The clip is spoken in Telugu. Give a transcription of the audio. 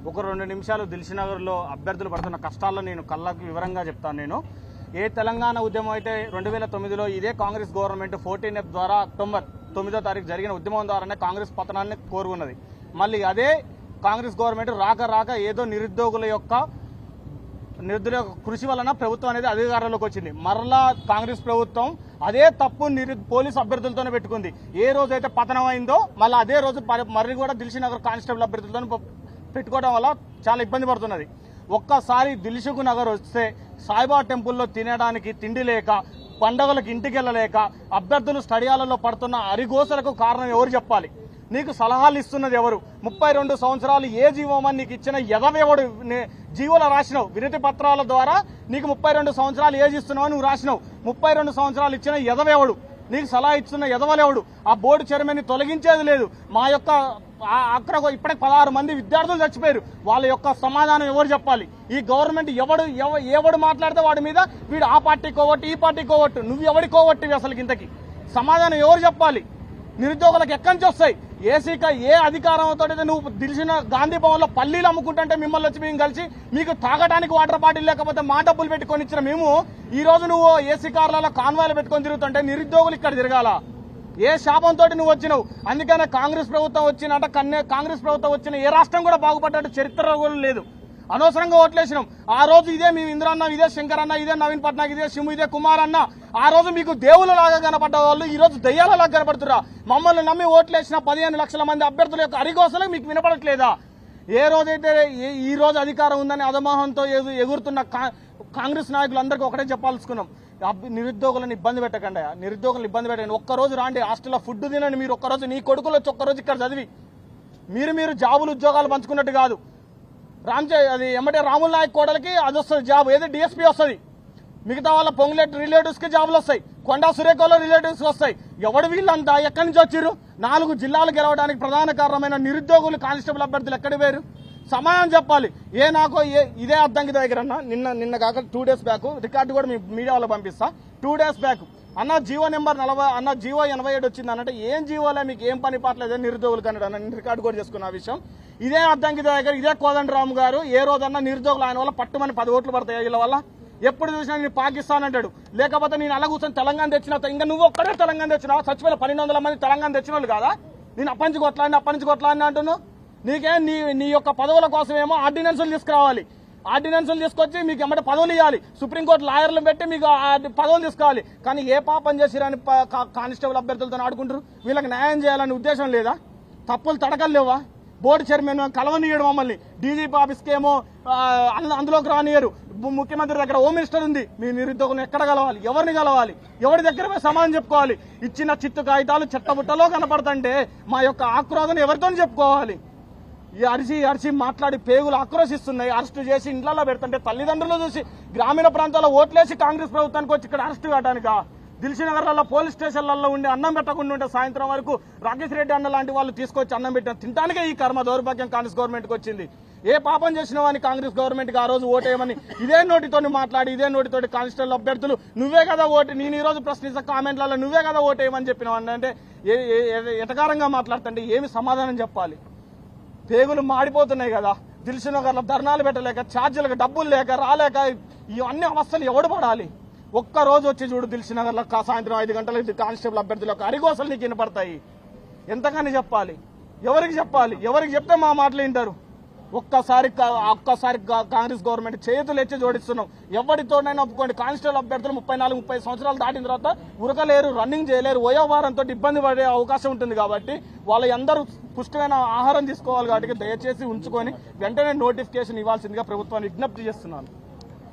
ఒక 2 నిమిషాలు దిల్సుఖ్నగర్లో అభ్యర్థులు పడుతున్న కష్టాల్లో నేను కళ్ళకు వివరంగా చెప్తాను. నేను ఏ తెలంగాణ ఉద్యమం అయితే 2009లో ఇదే కాంగ్రెస్ గవర్నమెంట్ 14F ద్వారా అక్టోబర్ 9వ తారీఖు జరిగిన ఉద్యమం ద్వారానే కాంగ్రెస్ పతనాన్ని కోరుకున్నది. మళ్ళీ అదే కాంగ్రెస్ గవర్నమెంట్ రాక ఏదో నిరుద్యోగుల యొక్క కృషి వలన ప్రభుత్వం అనేది అధికారంలోకి వచ్చింది. మరలా కాంగ్రెస్ ప్రభుత్వం అదే తప్పు పోలీసు అభ్యర్థులతోనే పెట్టుకుంది. ఏ రోజైతే పతనం అయిందో మళ్ళీ అదే రోజు మళ్ళీ కూడా దిల్సుఖ్నగర్ కానిస్టేబుల్ అభ్యర్థులతో పెట్టుకోవడం వల్ల చాలా ఇబ్బంది పడుతున్నది. ఒక్కసారి దిల్సుఖ్నగర్ వస్తే సాయిబాబా టెంపుల్లో తినడానికి తిండి లేక, పండుగలకు ఇంటికి వెళ్ళలేక అభ్యర్థులు స్టడియాలలో పడుతున్న అరిగోసలకు కారణం ఎవరు చెప్పాలి? నీకు సలహాలు ఇస్తున్నది ఎవరు? 32 సంవత్సరాలు ఏ జీవోమని నీకు ఇచ్చిన ఎదవెవడు? జీవోలో రాసినావు, వినతి పత్రాల ద్వారా నీకు 32 సంవత్సరాలు ఏజ్ ఇస్తున్నావు నువ్వు రాసినావు. 32 సంవత్సరాలు ఇచ్చిన ఎదవెవడు? నీకు సలహా ఇస్తున్న ఎదవలేవుడు? ఆ బోర్డు చైర్మన్ తొలగించేది లేదు. మా యొక్క అక్కడ ఇప్పటికి 16 మంది విద్యార్థులు చచ్చిపోయారు. వాళ్ళ యొక్క సమాధానం ఎవరు చెప్పాలి? ఈ గవర్నమెంట్ ఎవడు మాట్లాడితే వాడి మీద వీడు ఆ పార్టీ కోవట్టు, ఈ పార్టీ కోవట్టు. నువ్వు ఎవడి కోవట్టివి అసలు? ఇంతకి సమాధానం ఎవరు చెప్పాలి? నిరుద్యోగులకు ఎక్కడి నుంచి వస్తాయి? ఏ అధికారంతో నువ్వు దిల్సిన గాంధీ భవన్ లో పల్లీలు అమ్ముకుంటుంటే మిమ్మల్ని వచ్చి మేము కలిసి మీకు తాగడానికి వాటర్ బాటిల్ లేకపోతే మా డబ్బులు పెట్టుకొని ఇచ్చిన మేము ఈ రోజు నువ్వు ఏసీ కార్లలో కాన్వాయిలు పెట్టుకొని తిరుగుతుంటే నిరుద్యోగులు ఇక్కడ తిరగాల? ఏ శాపంతో నువ్వు వచ్చినావు? అందుకనే కాంగ్రెస్ ప్రభుత్వం కాంగ్రెస్ ప్రభుత్వం వచ్చిన ఏ రాష్ట్రం కూడా బాగుపడ్డట్టు చరిత్ర కూడా లేదు. అనవసరంగా ఓట్లేసినాం. ఆ రోజు ఇదే మీ ఇంద్రన్న, ఇదే శంకర్ అన్న, ఇదే నవీన్ పట్నాయక్, ఇదే శిము, ఇదే కుమార్ అన్న ఆ రోజు మీకు దేవుళ్ళలాగా కనపడ్డ వాళ్ళు ఈ రోజు దయ్యాలలాగా కనపడుతురా? మమ్మల్ని నమ్మి ఓట్లేసిన 15 లక్షల మంది అభ్యర్థుల యొక్క అరిగోసలు మీకు వినపడట్లేదా? ఏ రోజైతే ఈ రోజు అధికారం ఉందని అధమోహంతో ఎగురుతున్న కాంగ్రెస్ నాయకులందరికీ ఒకటే చెప్పాల్సుకున్నాం, నిరుద్యోగులను ఇబ్బంది పెట్టకండి. నిరుద్యోగులను ఇబ్బంది పెట్టండి. ఒక్కరోజు రాండి, హాస్టల్లో ఫుడ్ తినండి. మీరు ఒక్కరోజు నీ కొడుకులు వచ్చి ఒక్కరోజు ఇక్కడ చదివి మీరు జాబులు ఉద్యోగాలు పంచుకున్నట్టు కాదు. అది ఎమ్మటే రాముల నాయక్ కోడలకి అది వస్తుంది జాబ్, ఏదో డిఎస్పీ వస్తుంది. మిగతా వాళ్ళ పొంగులేట్ రిలేటివ్స్ కి జాబులు వస్తాయి, కొండా సురేఖలో రిలేటివ్స్ వస్తాయి. ఎవడు వీళ్ళంతా ఎక్కడి నుంచి వచ్చారు? 4 జిల్లాలు గెలవడానికి ప్రధాన కారణమైన నిరుద్యోగులు కానిస్టేబుల్ అభ్యర్థులు ఎక్కడి వేరు? సమయం చెప్పాలి. ఇదే అద్దంకి దగ్గర అన్న నిన్న కాక 2 డేస్ బ్యాక్ రికార్డు కూడా మీ మీడియా వాళ్ళకి పంపిస్తా. 2 డేస్ బ్యాక్ అన్న జీవో నెంబర్ 40 అన్న జీవో 87 వచ్చింది అన్నట్టు ఏం జీవోలే మీకు ఏం పని పాటలేదు నిరుద్యోగులు కన్నాడు అన్న రికార్డు కూడా చేసుకున్న ఆ విషయం. ఇదే అద్దంకి దగ్గర ఇదే కోదండరామ్ గారు ఏ రోజన్నా నిరుద్యోగులు ఆయన వల్ల పట్టుమని 10 ఓట్లు పడతాయి వీళ్ళ వల్ల. ఎప్పుడు చూసినా నేను పాకిస్తాన్ అంటాడు, లేకపోతే నేను అలా కూర్చొని తెలంగాణ తెచ్చినా ఇంకా నువ్వు ఒక్కడే తెలంగాణ తెచ్చినావు. చచ్చిపోయిన 1200 మంది తెలంగాణ తెచ్చిన వాళ్ళు కాదా? నేను అప్పటి నుంచి కొట్లాడిని అంటున్నావు. నీకే నీ యొక్క పదవుల కోసమేమో ఆర్డినెన్సులు తీసుకురావాలి. ఆర్డినెన్సులు తీసుకొచ్చి మీకు ఎమ్మటే పదవులు ఇవ్వాలి. సుప్రీంకోర్టు లాయర్లు పెట్టి మీకు పదవులు తీసుకోవాలి. కానీ ఏ పాపం చేసిరని కానిస్టేబుల్ అభ్యర్థులతో ఆడుకుంటారు? వీళ్ళకి న్యాయం చేయాలనే ఉద్దేశం లేదా? తప్పులు తడకలు లేవా? బోర్డు చైర్మన్ కలవనీయడు మమ్మల్ని, డీజీపీ ఆఫీస్కి ఏమో అందులోకి రానియరు. ముఖ్యమంత్రి దగ్గర హోమ్ మినిస్టర్ ఉంది. మీ నిరుద్యోగులను ఎక్కడ కలవాలి? ఎవరిని కలవాలి? ఎవరి దగ్గర పోయి సమాధానం చెప్పుకోవాలి? ఇచ్చిన చిత్తు కాగితాలు చెట్టబుట్టలో కనపడుతుంటే మా యొక్క ఆక్రోధన ఎవరితో చెప్పుకోవాలి? ఈ అరిచి మాట్లాడి పేగులు ఆక్రోశిస్తున్నాయి. అరెస్టు చేసి ఇండ్లలో పెడుతుంటే తల్లిదండ్రులు చూసి గ్రామీణ ప్రాంతాల్లో ఓట్లేసి కాంగ్రెస్ ప్రభుత్వానికి వచ్చి ఇక్కడ అరెస్టు కావడానికా? దిల్సుఖ్నగర్లలో పోలీస్ స్టేషన్లలో ఉండి అన్నం పెట్టకుండా ఉంటే సాయంత్రం వరకు రాకేష్ రెడ్డి అన్న లాంటి వాళ్ళు తీసుకొచ్చి అన్నం పెట్టిన తినడానికే ఈ కర్మ దౌర్భాగ్యం కాంగ్రెస్ గవర్నమెంట్కి వచ్చింది. ఏ పాపం చేసినావు అని కాంగ్రెస్ గవర్నమెంట్కి ఆ రోజు ఓటేయమని ఇదే నోటితోని మాట్లాడి ఇదే నోటితోటి కానిస్టేబుల్ అభ్యర్థులు నువ్వే కదా ఓటు, నేను ఈ రోజు ప్రశ్నించిన కామెంట్లలో నువ్వే కదా ఓటేయమని చెప్పినావు అంటే ఎటకారంగా మాట్లాడుతుంటే ఏమి సమాధానం చెప్పాలి? పేగులు మాడిపోతున్నాయి కదా. దిల్సుఖ్నగర్లో ధర్నాలు పెట్టలేక, ఛార్జీలకు డబ్బులు లేక రాలేక ఇవన్నీ అవస్థలు ఎవడు పడాలి? ఒక్క రోజు వచ్చి చూడు దిల్సుఖ్నగర్లో సాయంత్రం 5 గంటలకు కానిస్టేబుల్ అభ్యర్థులకు అరిగోసలు నీకు వినపడతాయి. ఎంతకని చెప్పాలి? ఎవరికి చెప్పాలి? ఎవరికి చెప్తే మా మాటలు వింటారు? ఒక్కసారి కాంగ్రెస్ గవర్నమెంట్ చేతులు ఎచ్చి జోడిస్తున్నాం. ఎవరితోనైనా ఒప్పుకోండి. కానిస్టేబుల్ అభ్యర్థులు 34-30 సంవత్సరాలు దాటిన తర్వాత ఉరకలేరు, రన్నింగ్ చేయలేరు, వయోవారంతో ఇబ్బంది పడే అవకాశం ఉంటుంది. కాబట్టి వాళ్ళందరూ పుష్టిమైన ఆహారం తీసుకోవాలి. కాబట్టి దయచేసి ఉంచుకొని వెంటనే నోటిఫికేషన్ ఇవ్వాల్సిందిగా ప్రభుత్వాన్ని విజ్ఞప్తి చేస్తున్నాను.